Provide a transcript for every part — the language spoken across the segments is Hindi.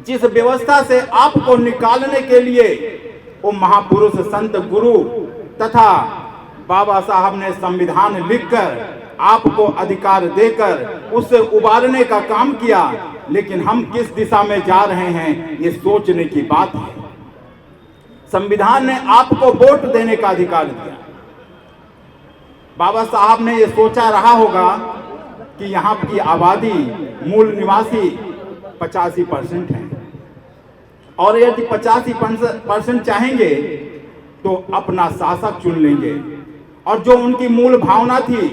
जिस व्यवस्था से आपको निकालने के लिए वो महापुरुष संत गुरु तथा बाबा साहब ने संविधान लिखकर आपको अधिकार देकर उससे उबारने का काम किया, लेकिन हम किस दिशा में जा रहे हैं ये सोचने की बात है। संविधान ने आपको वोट देने का अधिकार दिया। बाबा साहब ने ये सोचा रहा होगा कि यहाँ की आबादी मूल निवासी 85% है और यदि 85% चाहेंगे तो अपना शासक चुन लेंगे, और जो उनकी मूल भावना थी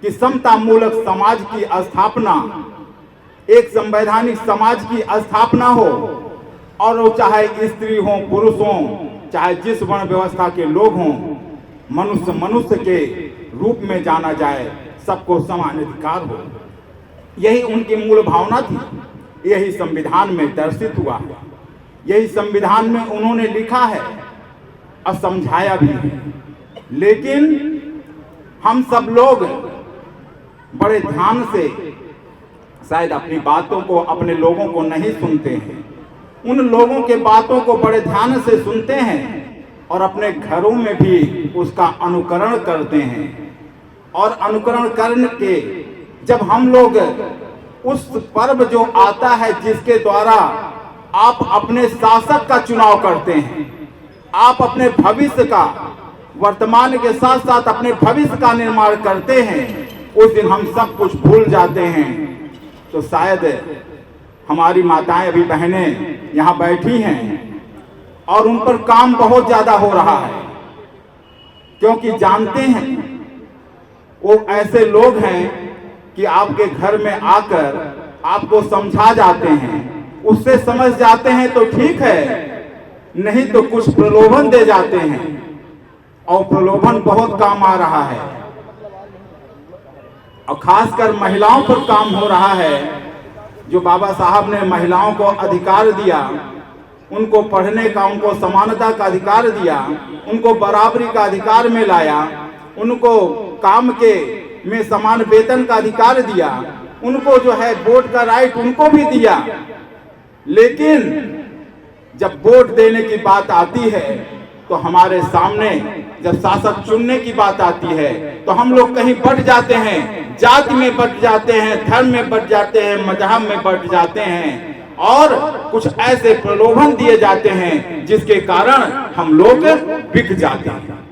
कि समता मूलक समाज की स्थापना, एक संवैधानिक समाज की स्थापना हो, और वो चाहे स्त्री हो पुरुष हो, चाहे जिस वर्ण व्यवस्था के लोग हों, मनुष्य मनुष्य के रूप में जाना जाए, सबको समान अधिकार हो। यही उनकी मूल भावना थी, यही संविधान में दर्शित हुआ है, यही संविधान में उन्होंने लिखा है और समझाया भी है। लेकिन हम सब लोग बड़े ध्यान से शायद अपनी बातों को, अपने लोगों को नहीं सुनते हैं। उन लोगों के बातों को बड़े ध्यान से सुनते हैं और अपने घरों में भी उसका अनुकरण करते हैं। और अनुकरण करने के जब हम लोग उस पर्व जो आता है जिसके द्वारा आप अपने शासक का चुनाव करते हैं, आप अपने भविष्य का, वर्तमान के साथ साथ अपने भविष्य का निर्माण करते हैं, उस दिन हम सब कुछ भूल जाते हैं। तो शायद हमारी माताएं अभी बहनें यहाँ बैठी हैं और उन पर काम बहुत ज्यादा हो रहा है, क्योंकि जानते हैं वो ऐसे लोग हैं कि आपके घर में आकर आपको समझा जाते हैं, उससे समझ जाते हैं तो ठीक है, नहीं तो कुछ प्रलोभन दे जाते हैं, और प्रलोभन बहुत काम आ रहा है। और खासकर महिलाओं पर काम हो रहा है। जो बाबा साहब ने महिलाओं को अधिकार दिया, उनको पढ़ने का, उनको समानता का अधिकार दिया, उनको बराबरी का अधिकार में लाया, उनको काम के में समान वेतन का अधिकार दिया, उनको जो है वोट का राइट उनको भी दिया। लेकिन जब वोट देने की बात आती है तो हमारे सामने जब शासक चुनने की बात आती है तो हम लोग कहीं बट जाते हैं, जाति में बट जाते हैं, धर्म में बट जाते हैं, मजहब में बट जाते हैं, और कुछ ऐसे प्रलोभन दिए जाते हैं जिसके कारण हम लोग बिक जाते हैं।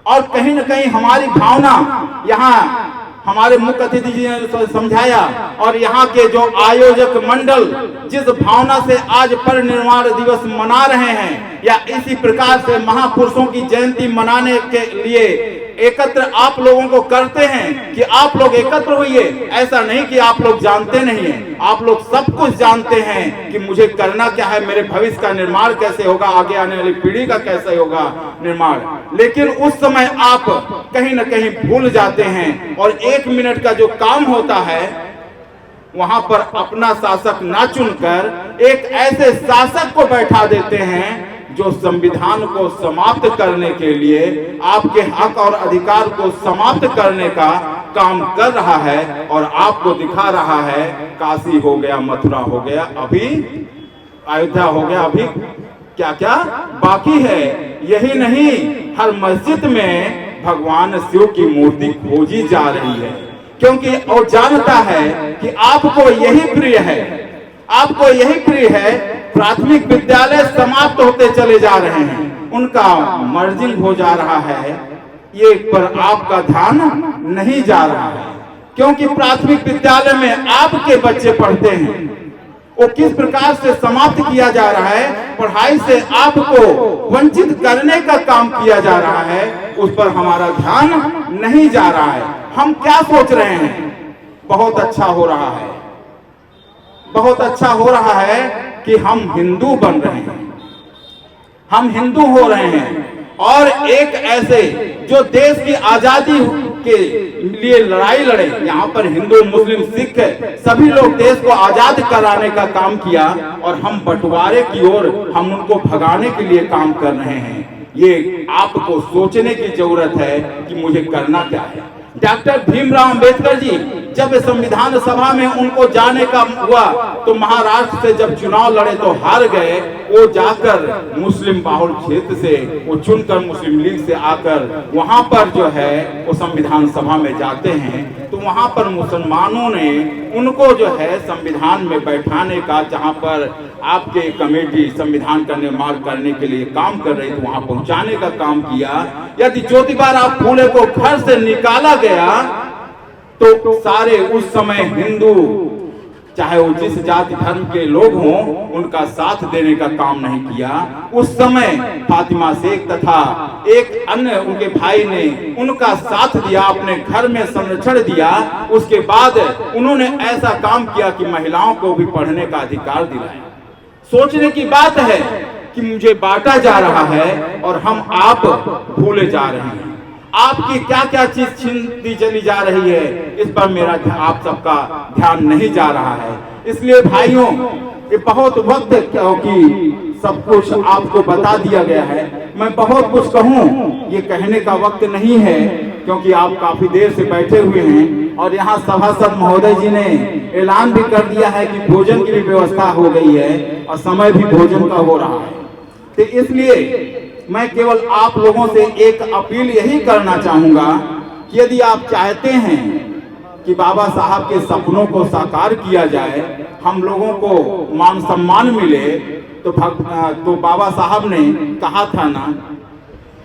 और कहीं न कहीं हमारी भावना, यहाँ हमारे मुख्य अतिथि जी ने समझाया, और यहाँ के जो आयोजक मंडल जिस भावना से आज परिनिर्वाण दिवस मना रहे हैं, या इसी प्रकार से महापुरुषों की जयंती मनाने के लिए एकत्र आप लोगों को करते हैं कि आप लोग एकत्र होइए। ऐसा नहीं कि आप लोग जानते नहीं हैं, आप लोग सब कुछ जानते हैं कि मुझे करना क्या है, मेरे भविष्य का निर्माण कैसे होगा, आगे आने वाली पीढ़ी का कैसे होगा निर्माण। लेकिन उस समय आप कहीं न कहीं भूल जाते हैं, और 1 मिनट का जो काम होता है वहां पर अपना शासक ना चुनकर एक ऐसे शासक को बैठा देते हैं जो संविधान को समाप्त करने के लिए, आपके हक और अधिकार को समाप्त करने का काम कर रहा है, और आपको दिखा रहा है काशी हो गया, मथुरा हो गया, अभी अयोध्या हो गया, अभी क्या क्या बाकी है। यही नहीं, हर मस्जिद में भगवान शिव की मूर्ति खोजी जा रही है, क्योंकि वो जानता है कि आपको यही प्रिय है, आपको यही प्रिय है। प्राथमिक विद्यालय समाप्त होते चले जा रहे हैं, उनका मर्जिंग हो जा रहा है, ये पर आपका ध्यान नहीं जा रहा है, क्योंकि प्राथमिक विद्यालय में आपके बच्चे पढ़ते हैं, वो किस प्रकार से समाप्त किया जा रहा है, पढ़ाई से आपको वंचित करने का काम किया जा रहा है, उस पर हमारा ध्यान नहीं जा रहा है। हम क्या सोच रहे हैं? बहुत अच्छा हो रहा है, बहुत अच्छा हो रहा है कि हम हिंदू बन रहे हैं, हम हिंदू हो रहे हैं, और एक ऐसे जो देश की आजादी के लिए लड़ाई लड़े, यहाँ पर हिंदू मुस्लिम सिख सभी लोग देश को आजाद कराने का काम किया, और हम बंटवारे की ओर, हम उनको भगाने के लिए काम कर रहे हैं। ये आपको सोचने की जरूरत है कि मुझे करना क्या है। डॉक्टर भीमराव अंबेडकर जी जब संविधान सभा में उनको जाने का हुआ तो महाराष्ट्र से जब चुनाव लड़े तो हार गए। वो जाकर मुस्लिम बाहुल क्षेत्र से वो चुनकर मुस्लिम लीग से आकर वहां पर जो है वो संविधान सभा में जाते हैं, तो वहां पर मुसलमानों ने उनको जो है संविधान में बैठाने का, जहां पर आपके कमेटी संविधान का निर्माण करने के लिए काम कर रही थी, वहां पहुंचाने का काम किया। यदि ज्योतिबाराव फूले को घर से निकाला गया तो सारे उस समय हिंदू, चाहे वो जिस जाति धर्म के लोग हों, उनका साथ देने का काम नहीं किया। उस समय फातिमा शेख तथा एक अन्य उनके भाई ने उनका साथ दिया, अपने घर में संरक्षण दिया। उसके बाद उन्होंने ऐसा काम किया कि महिलाओं को भी पढ़ने का अधिकार दिलाया। सोचने की बात है कि मुझे बांटा जा रहा है और हम आप भूले जा रहे हैं। आपकी क्या क्या चीज छीनती चली जा रही है, इस पर मेरा आप सबका ध्यान नहीं जा रहा है। इसलिए भाइयों, ये बहुत वक्त, क्योंकि सब कुछ आपको बता दिया गया है, मैं बहुत कुछ कहूँ ये कहने का वक्त नहीं है, क्योंकि आप काफी देर से बैठे हुए हैं और यहाँ सभासद महोदय जी ने ऐलान भी कर दिया है कि भोजन की भी व्यवस्था हो गई है और समय भी भोजन का हो रहा है। तो इसलिए मैं केवल आप लोगों से एक अपील यही करना चाहूंगा कि यदि आप चाहते हैं कि बाबा साहब के सपनों को साकार किया जाए, हम लोगों को मान सम्मान मिले, तो बाबा साहब ने कहा था ना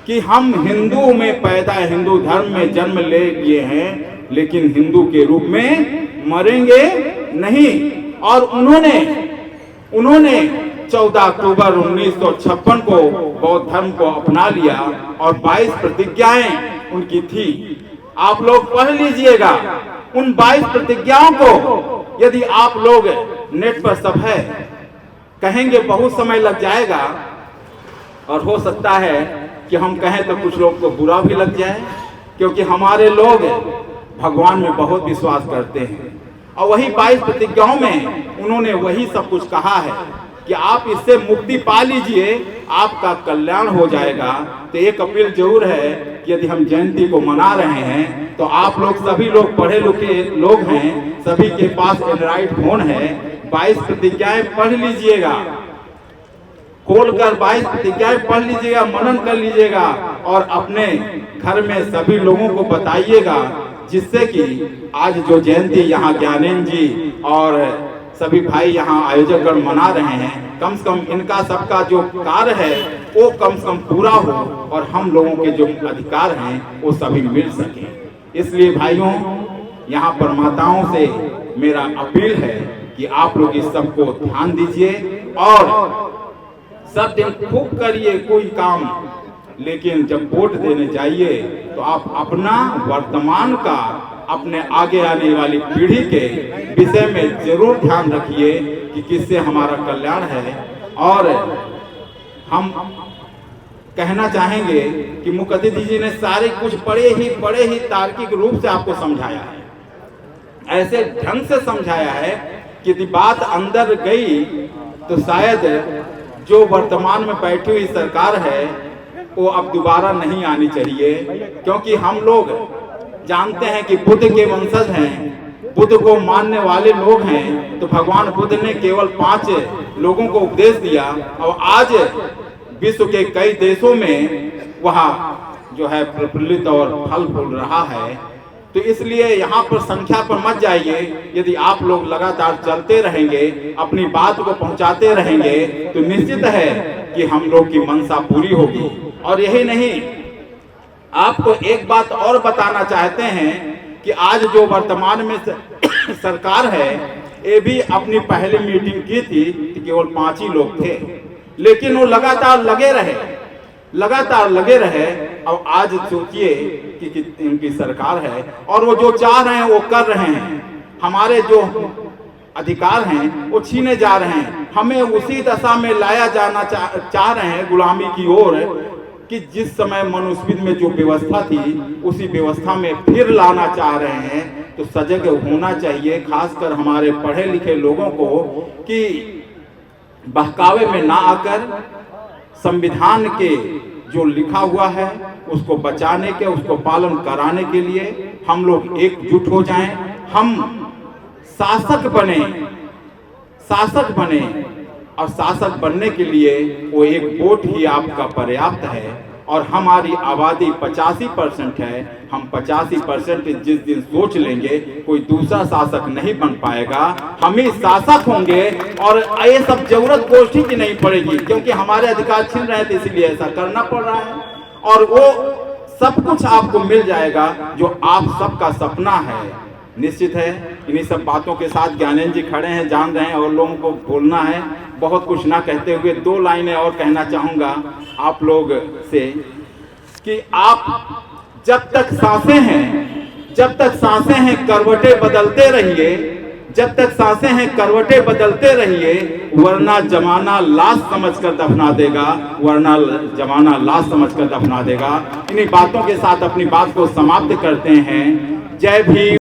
कि हम हिंदू में पैदा, हिंदू धर्म में जन्म ले लिए हैं, लेकिन हिंदू के रूप में मरेंगे नहीं। और उन्होंने 14 अक्टूबर 1956 को बौद्ध धर्म को अपना लिया और 22 प्रतिज्ञाएं उनकी थी। आप लोग पढ़ लीजिएगा उन 22 प्रतिज्ञाओं को। यदि आप लोग नेट पर सब है कहेंगे, बहुत समय लग जाएगा और हो सकता है कि हम कहें तो कुछ लोग को बुरा भी लग जाए, क्योंकि हमारे लोग भगवान में बहुत विश्वास करते हैं। और वही 22 प्रतिज्ञाओं में उन्होंने वही सब कुछ कहा है कि आप इससे मुक्ति पा लीजिए, आपका कल्याण हो जाएगा। तो एक अपील जरूर है कि यदि हम जयंती को मना रहे हैं तो आप लोग सभी लोग पढ़े लिखे लोग हैं, सभी के पास एंड्रॉइड फोन है, 22 प्रतिज्ञाएं पढ़ लीजिएगा, खोलकर 22 प्रतिज्ञाएं पढ़ लीजिएगा, मनन कर लीजिएगा और अपने घर में सभी लोगों को बताइएगा, जिससे कि आज जो जयंती यहाँ ज्ञानेंद्र जी और सभी भाई यहाँ आयोजकगण मना रहे हैं, कम से कम इनका सबका जो कार्य है वो कम से कम पूरा हो और हम लोगों के जो अधिकार हैं वो सभी मिल सके। इसलिए भाइयों, यहाँ पर माताओं से मेरा अपील है कि आप लोग इस सब को ध्यान दीजिए और सब दिन खूब करिए कोई काम, लेकिन जब वोट देने जाइए तो आप अपना वर्तमान का, अपने आगे आने वाली पीढ़ी के विषय में जरूर ध्यान रखिए कि किससे हमारा कल्याण है। और हम कहना चाहेंगे कि मुख्य अतिथि जी ने सारे कुछ बड़े ही तार्किक रूप से आपको समझाया है, ऐसे ढंग से समझाया है कि यदि बात अंदर गई तो शायद जो वर्तमान में बैठी हुई सरकार है वो अब दोबारा नहीं आनी चाहिए, क्योंकि हम लोग जानते हैं कि बुद्ध के वंशज हैं, बुद्ध को मानने वाले लोग हैं। तो भगवान बुद्ध ने केवल 5 लोगों को उपदेश दिया और आज विश्व के कई देशों में वह जो है प्रफुल्लित और फल फूल रहा है। तो इसलिए यहाँ पर संख्या पर मत जाइए। यदि आप लोग लगातार चलते रहेंगे, अपनी बात को पहुँचाते रहेंगे, तो निश्चित है कि हम लोग की मंशा पूरी होगी। और यही नहीं, आपको एक बात और बताना चाहते हैं कि आज जो वर्तमान में सरकार है, ये भी अपनी पहली मीटिंग की थी कि केवल 5 ही लोग थे, लेकिन वो लगातार लगे रहे। और आज सोचिए कि इनकी सरकार है और वो जो चाह रहे हैं वो कर रहे हैं। हमारे जो अधिकार हैं वो छीने जा रहे हैं, हमें उसी दशा में लाया जाना चाह रहे हैं, गुलामी की ओर, कि जिस समय मनुस्मृति में जो व्यवस्था थी उसी व्यवस्था में फिर लाना चाह रहे हैं। तो सजग होना चाहिए, खासकर हमारे पढ़े लिखे लोगों को, कि बहकावे में ना आकर संविधान के जो लिखा हुआ है उसको बचाने के, उसको पालन कराने के लिए हम लोग एकजुट हो जाएं। हम शासक बने और शासक बनने के लिए वो एक वोट ही आपका पर्याप्त है। और हमारी आबादी 85% है। हम 85% जिस दिन सोच लेंगे कोई दूसरा शासक नहीं बन पाएगा, हम ही शासक होंगे। और ये सब जरूरत गोष्ठी की नहीं पड़ेगी, क्योंकि हमारे अधिकार छीन रहे थे, इसलिए ऐसा करना पड़ रहा है। और वो सब कुछ आपको मिल जाएगा जो आप सबका सपना है। निश्चित है इन्हीं सब बातों के साथ ज्ञानेंद्र जी खड़े हैं, जान रहे हैं और लोगों को बोलना है। बहुत कुछ ना कहते हुए 2 लाइनें और कहना चाहूँगा आप लोग से कि आप जब तक सांसें हैं करवटें बदलते रहिए, जब तक सांसें हैं करवटें बदलते रहिए, वरना जमाना लाश समझकर दफना देगा, वरना जमाना लाश समझकर दफना देगा। इन्हीं बातों के साथ अपनी बात को समाप्त करते हैं। जय भीम।